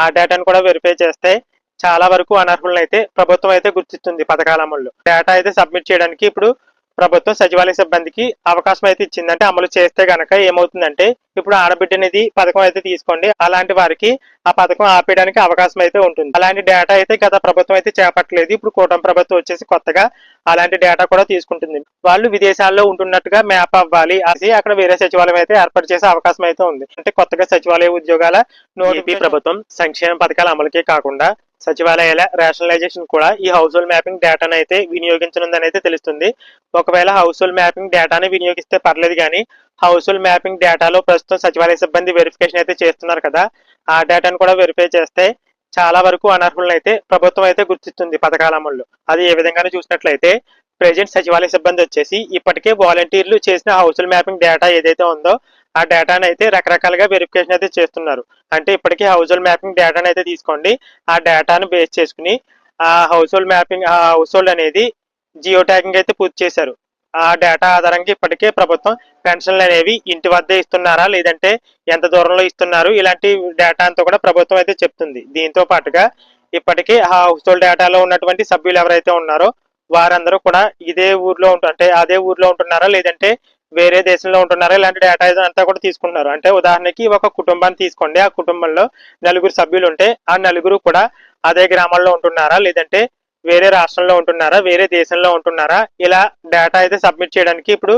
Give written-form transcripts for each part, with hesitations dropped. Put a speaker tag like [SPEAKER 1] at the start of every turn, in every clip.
[SPEAKER 1] ఆ డేటాను కూడా వెరిఫై చేస్తే చాలా వరకు అనర్హులనైతే ప్రభుత్వం అయితే గుర్తిస్తుంది పథకాల అమల్లో. డేటా అయితే సబ్మిట్ చేయడానికి ఇప్పుడు ప్రభుత్వం సచివాలయ సిబ్బందికి అవకాశం అయితే ఇచ్చిందంటే అమలు చేస్తే గనక ఏమవుతుందంటే ఇప్పుడు ఆడబిడ్డ నిధి పథకం అయితే తీసుకోండి. అలాంటి వారికి ఆ పథకం ఆపేయడానికి అవకాశం అయితే ఉంటుంది. అలాంటి డేటా అయితే గత ప్రభుత్వం అయితే చేపట్టలేదు. ఇప్పుడు కూటమి ప్రభుత్వం వచ్చేసి కొత్తగా అలాంటి డేటా కూడా తీసుకుంటుంది. వాళ్ళు విదేశాల్లో ఉంటున్నట్టుగా మ్యాప్ అవ్వాలి. అది అక్కడ వేరే సచివాలయం అయితే ఏర్పాటు చేసే అవకాశం అయితే ఉంది. అంటే కొత్తగా సచివాలయ ఉద్యోగాల ఏపీ ప్రభుత్వం సంక్షేమ పథకాల అమలుకే కాకుండా సచివాలయాల రేషనలైజేషన్ కూడా ఈ హౌస్ హోల్డ్ మ్యాపింగ్ డేటాను అయితే వినియోగించనుందని అయితే తెలుస్తుంది. ఒకవేళ హౌస్ హోల్డ్ మ్యాపింగ్ డేటాని వినియోగిస్తే పర్లేదు కానీ హౌస్ హోల్డ్ మ్యాపింగ్ డేటాలో ప్రస్తుతం సచివాలయ సిబ్బంది వెరిఫికేషన్ అయితే చేస్తున్నారు కదా, ఆ డేటాను కూడా వెరిఫై చేస్తే చాలా వరకు అనర్హులను అయితే ప్రభుత్వం అయితే గుర్తిస్తుంది పథకాల అమల్లో. అది ఏ విధంగానే చూసినట్లయితే ప్రెజెంట్ సచివాలయ సిబ్బంది వచ్చేసి ఇప్పటికే వాలంటీర్లు చేసిన హౌస్ హోల్డ్ మ్యాపింగ్ డేటా ఏదైతే ఉందో ఆ డేటాను అయితే రకరకాలుగా వెరిఫికేషన్ అయితే చేస్తున్నారు. అంటే ఇప్పటికీ హౌస్ హోల్డ్ మ్యాపింగ్ డేటాను అయితే తీసుకోండి. ఆ డేటాను బేస్ చేసుకుని ఆ హౌస్ హోల్డ్ అనేది జియో ట్యాగింగ్ అయితే పూర్తి చేశారు. ఆ డేటా ఆధారంగా ఇప్పటికే ప్రభుత్వం పెన్షన్లు అనేవి ఇంటి వద్దే ఇస్తున్నారా లేదంటే ఎంత దూరంలో ఇస్తున్నారు ఇలాంటి డేటా అంతా కూడా ప్రభుత్వం అయితే చెప్తుంది. దీంతో పాటుగా ఇప్పటికే ఆ హౌస్ హోల్డ్ డేటాలో ఉన్నటువంటి సభ్యులు ఎవరైతే ఉన్నారో వారందరూ కూడా ఇదే ఊర్లో అంటే అదే ఊర్లో ఉంటున్నారా లేదంటే వేరే దేశంలో ఉంటున్నారా ఇలాంటి డేటా అంతా కూడా తీసుకుంటున్నారు. అంటే ఉదాహరణకి ఒక కుటుంబాన్ని తీసుకోండి. ఆ కుటుంబంలో నలుగురు సభ్యులు ఉంటే ఆ నలుగురు కూడా అదే గ్రామంలో ఉంటున్నారా లేదంటే వేరే రాష్ట్రంలో ఉంటున్నారా వేరే దేశంలో ఉంటున్నారా ఇలా డేటా అయితే సబ్మిట్ చేయడానికి ఇప్పుడు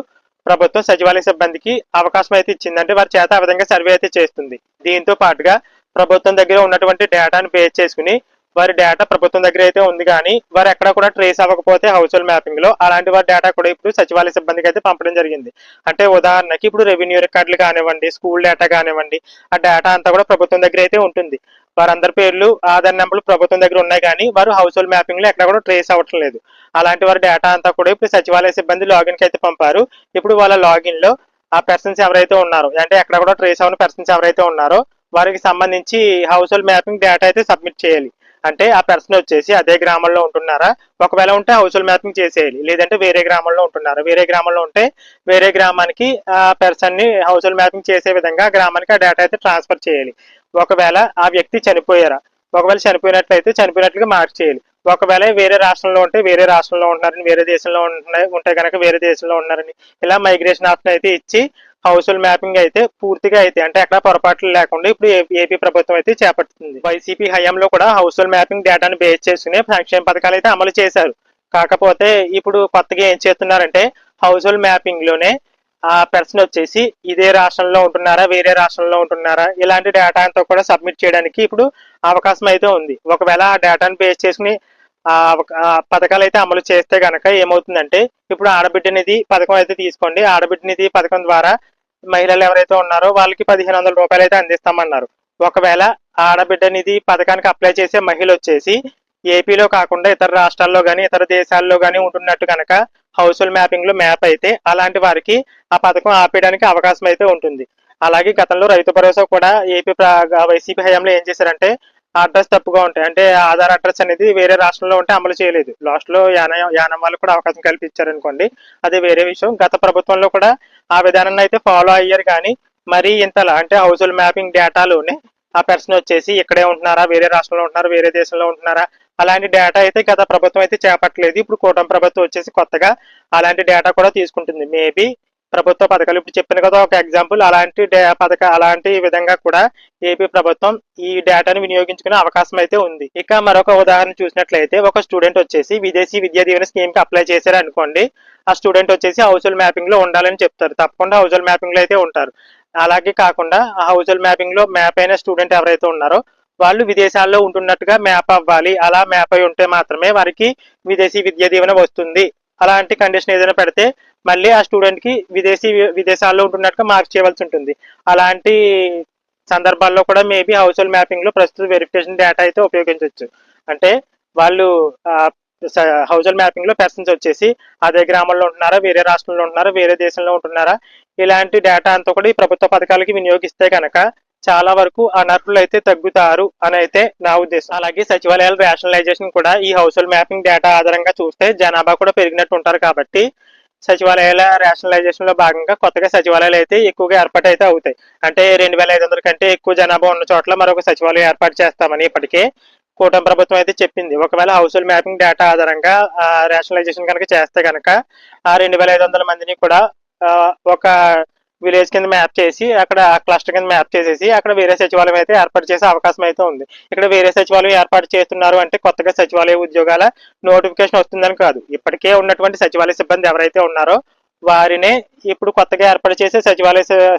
[SPEAKER 1] ప్రభుత్వం సచివాలయ సిబ్బందికి అవకాశం అయితే ఇచ్చింది. అంటే వారి చేత ఆ విధంగా సర్వే అయితే చేస్తుంది. దీంతో పాటుగా ప్రభుత్వం దగ్గర ఉన్నటువంటి డేటాను బేస్ చేసుకుని వారి డేటా ప్రభుత్వం దగ్గర అయితే ఉంది కానీ వారు ఎక్కడ కూడా ట్రేస్ అవ్వకపోతే హౌస్ హోల్డ్ మ్యాపింగ్ లో అలాంటి వారి డేటా కూడా ఇప్పుడు సచివాలయ సిబ్బందికి అయితే పంపడం జరిగింది. అంటే ఉదాహరణకి ఇప్పుడు రెవెన్యూ రికార్డులు కానివ్వండి స్కూల్ డేటా కానివ్వండి ఆ డేటా అంతా కూడా ప్రభుత్వం దగ్గర అయితే ఉంటుంది. వారందరి పేర్లు ఆధార్ నెంబర్లు ప్రభుత్వం దగ్గర ఉన్నాయి కానీ వారు హౌస్ హోల్డ్ మ్యాపింగ్ లో ఎక్కడ కూడా ట్రేస్ అవ్వటం లేదు. అలాంటి వారి డేటా అంతా కూడా ఇప్పుడు సచివాలయ సిబ్బంది లాగిన్ కి అయితే పంపారు. ఇప్పుడు వాళ్ళ లాగిన్ లో ఆ పర్సన్స్ ఎవరైతే ఉన్నారో అంటే ఎక్కడ కూడా ట్రేస్ అవ్వని పర్సన్స్ ఎవరైతే ఉన్నారో వారికి సంబంధించి హౌస్ హోల్డ్ మ్యాపింగ్ డేటా అయితే సబ్మిట్ చేయాలి. అంటే ఆ పర్సన్ వచ్చేసి అదే గ్రామంలో ఉంటున్నారా ఒకవేళ ఉంటే హౌస్ హోల్డ్ మ్యాపింగ్ చేసేయాలి. లేదంటే వేరే గ్రామంలో ఉంటున్నారా వేరే గ్రామంలో ఉంటే వేరే గ్రామానికి ఆ పర్సన్ ని హౌస్ హోల్డ్ మ్యాపింగ్ చేసే విధంగా గ్రామానికి ఆ డేటా అయితే ట్రాన్స్ఫర్ చేయాలి. ఒకవేళ ఆ వ్యక్తి చనిపోయారా ఒకవేళ చనిపోయినట్లయితే చనిపోయినట్లుగా మార్క్ చేయాలి. ఒకవేళ వేరే రాష్ట్రంలో ఉంటే వేరే రాష్ట్రంలో ఉంటున్నారని వేరే దేశంలో ఉంటే కనుక వేరే దేశంలో ఉన్నారని ఇలా మైగ్రేషన్ ఆప్షన్ అయితే ఇచ్చి హౌస్ హోల్డ్ మ్యాపింగ్ అయితే పూర్తిగా అయితే అంటే ఎక్కడ పొరపాట్లు లేకుండా ఇప్పుడు ఏపీ ప్రభుత్వం అయితే చేపడుతుంది. వైసీపీ హయాంలో కూడా హౌస్ హోల్డ్ మ్యాపింగ్ డేటాను బేస్ చేసుకుని సంక్షేమ పథకాలు అయితే అమలు చేశారు. కాకపోతే ఇప్పుడు కొత్తగా ఏం చేస్తున్నారంటే హౌస్ హోల్డ్ మ్యాపింగ్ లోనే ఆ పర్సన్ వచ్చేసి ఇదే రాష్ట్రంలో ఉంటున్నారా వేరే రాష్ట్రంలో ఉంటున్నారా ఇలాంటి డేటా అంతా కూడా సబ్మిట్ చేయడానికి ఇప్పుడు అవకాశం అయితే ఉంది. ఒకవేళ ఆ డేటాను బేస్ చేసుకుని పథకాలు అయితే అమలు చేస్తే గనక ఏమవుతుందంటే ఇప్పుడు ఆడబిడ్డ నిధి పథకం అయితే తీసుకోండి. ఆడబిడ్డ నిధి పథకం ద్వారా మహిళలు ఎవరైతే ఉన్నారో వాళ్ళకి 1500 రూపాయలు అయితే అందిస్తామన్నారు. ఒకవేళ ఆడబిడ్డ నిధి పథకానికి అప్లై చేసే మహిళ వచ్చేసి ఏపీలో కాకుండా ఇతర రాష్ట్రాల్లో కానీ ఇతర దేశాల్లో కానీ ఉంటున్నట్టు కనుక హౌస్ హోల్డ్ మ్యాపింగ్ లో మ్యాప్ అయితే అలాంటి వారికి ఆ పథకం ఆపేయడానికి అవకాశం అయితే ఉంటుంది. అలాగే గతంలో రైతు భరోసా కూడా వైసీపీ హయాంలో ఏం చేశారంటే అడ్రస్ తప్పుగా ఉంటాయి అంటే ఆధార్ అడ్రస్ అనేది వేరే రాష్ట్రంలో ఉంటే అమలు చేయలేదు. లాస్ట్ లో యానం వాళ్ళకు కూడా అవకాశం కల్పించారు అనుకోండి అది వేరే విషయం. గత ప్రభుత్వంలో కూడా ఆ విధానాన్ని అయితే ఫాలో అయ్యారు కానీ మరీ ఇంతలా అంటే హౌస్ హోల్డ్ మ్యాపింగ్ డేటాలోనే ఆ పర్సన్ వచ్చేసి ఇక్కడే ఉంటున్నారా వేరే రాష్ట్రంలో ఉంటున్నారా వేరే దేశంలో ఉంటున్నారా అలాంటి డేటా అయితే గత ప్రభుత్వం అయితే చేపట్టలేదు. ఇప్పుడు కూటమి ప్రభుత్వం వచ్చేసి కొత్తగా అలాంటి డేటా కూడా తీసుకుంటుంది. మేబీ ప్రభుత్వ పథకాలు ఇప్పుడు చెప్పిన కదా ఒక ఎగ్జాంపుల్ అలాంటి విధంగా కూడా ఏపీ ప్రభుత్వం ఈ డేటాను వినియోగించుకునే అవకాశం అయితే ఉంది. ఇక మరొక ఉదాహరణ చూసినట్లయితే ఒక స్టూడెంట్ వచ్చేసి విదేశీ విద్యా దీవెన స్కీమ్ కి అప్లై చేశారు అనుకోండి. ఆ స్టూడెంట్ వచ్చేసి హౌస్ హోల్డ్ మ్యాపింగ్ లో ఉండాలని చెప్తారు. తప్పకుండా హౌస్ హోల్డ్ మ్యాపింగ్ లో అయితే ఉంటారు. అలాగే కాకుండా ఆ హౌస్ హోల్డ్ మ్యాపింగ్ లో మ్యాప్ అయిన స్టూడెంట్ ఎవరైతే ఉన్నారో వాళ్ళు విదేశాల్లో ఉంటున్నట్టుగా మ్యాప్ అవ్వాలి. అలా మ్యాప్ అయి ఉంటే మాత్రమే వారికి విదేశీ విద్యా దీవెన వస్తుంది. అలాంటి కండిషన్ ఏదైనా పెడితే మళ్ళీ ఆ స్టూడెంట్ కి విదేశాల్లో ఉంటున్నట్టుగా మార్క్ చేయవలసి ఉంటుంది. అలాంటి సందర్భాల్లో కూడా మేబీ హౌస్ హోల్డ్ మ్యాపింగ్ లో ప్రస్తుత వెరిఫికేషన్ డేటా అయితే ఉపయోగించవచ్చు. అంటే వాళ్ళు హౌస్ హోల్డ్ మ్యాపింగ్ లో పర్సన్స్ వచ్చేసి అదే గ్రామంలో ఉంటున్నారా వేరే రాష్ట్రంలో ఉంటున్నారా వేరే దేశంలో ఉంటున్నారా ఇలాంటి డేటా అంతా కూడా ఈ ప్రభుత్వ పథకాలకి వినియోగిస్తే కనుక చాలా వరకు అనర్హులు అయితే తగ్గుతారు అని అయితే నా ఉద్దేశం. అలాగే సచివాలయాల రేషనలైజేషన్ కూడా ఈ హౌస్ హోల్డ్ మ్యాపింగ్ డేటా ఆధారంగా చూస్తే జనాభా కూడా పెరిగినట్టు ఉంటారు కాబట్టి సచివాలయాల రేషనలైజేషన్ లో భాగంగా కొత్తగా సచివాలయాలు అయితే ఎక్కువగా ఏర్పాటు అయితే అవుతాయి. అంటే 2,500 కంటే ఎక్కువ జనాభా ఉన్న చోట్ల మరొక సచివాలయం ఏర్పాటు చేస్తామని ఇప్పటికే కూటమి ప్రభుత్వం అయితే చెప్పింది. ఒకవేళ హౌస్‌హోల్డ్ మ్యాపింగ్ డేటా ఆధారంగా రేషనలైజేషన్ కనుక చేస్తే గనక ఆ 2,500 మందిని కూడా ఒక విలేజ్ కింద మ్యాప్ చేసి అక్కడ క్లస్టర్ కింద మ్యాప్ చేసేసి అక్కడ వేరే సచివాలయం అయితే ఏర్పాటు చేసే అవకాశం అయితే ఉంది. ఇక్కడ వేరే సచివాలయం ఏర్పాటు చేస్తున్నారు అంటే కొత్తగా సచివాలయ ఉద్యోగాల నోటిఫికేషన్ వస్తుందని కాదు. ఇప్పటికే ఉన్నటువంటి సచివాలయ సిబ్బంది ఎవరైతే ఉన్నారో వారినే ఇప్పుడు కొత్తగా ఏర్పాటు చేసే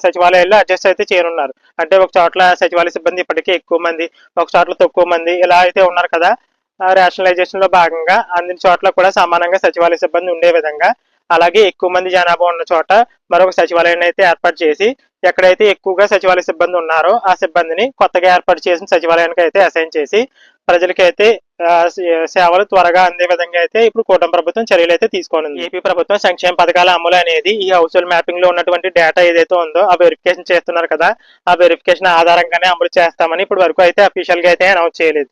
[SPEAKER 1] సచివాలయాల్లో అడ్జస్ట్ అయితే చేయనున్నారు. అంటే ఒక చోట్ల సచివాలయ సిబ్బంది ఇప్పటికే ఎక్కువ మంది, ఒక చోట్ల తక్కువ మంది ఇలా అయితే ఉన్నారు కదా. రేషనలైజేషన్ లో భాగంగా అన్ని చోట్ల కూడా సమానంగా సచివాలయ సిబ్బంది ఉండే విధంగా, అలాగే ఎక్కువ మంది జనాభా ఉన్న చోట మరొక సచివాలయాన్ని అయితే ఏర్పాటు చేసి ఎక్కడైతే ఎక్కువగా సచివాలయ సిబ్బంది ఉన్నారో ఆ సిబ్బందిని కొత్తగా ఏర్పాటు చేసిన సచివాలయానికి అయితే అసైన్ చేసి ప్రజలకైతే సేవలు త్వరగా అందే విధంగా అయితే ఇప్పుడు కూటమి ప్రభుత్వం చర్యలు అయితే తీసుకోనుంది. ఏపీ ప్రభుత్వం సంక్షేమ పథకాల అమలు అనేది ఈ హౌస్హోల్డ్ మ్యాపింగ్ లో ఉన్నటువంటి డేటా ఏదైతే ఉందో ఆ వెరిఫికేషన్ చేస్తున్నారు కదా, ఆ వెరిఫికేషన్ ఆధారంగానే అమలు చేస్తామని ఇప్పుడు వరకు అయితే అఫీషియల్ గా అయితే అనౌన్స్ చేయలేదు.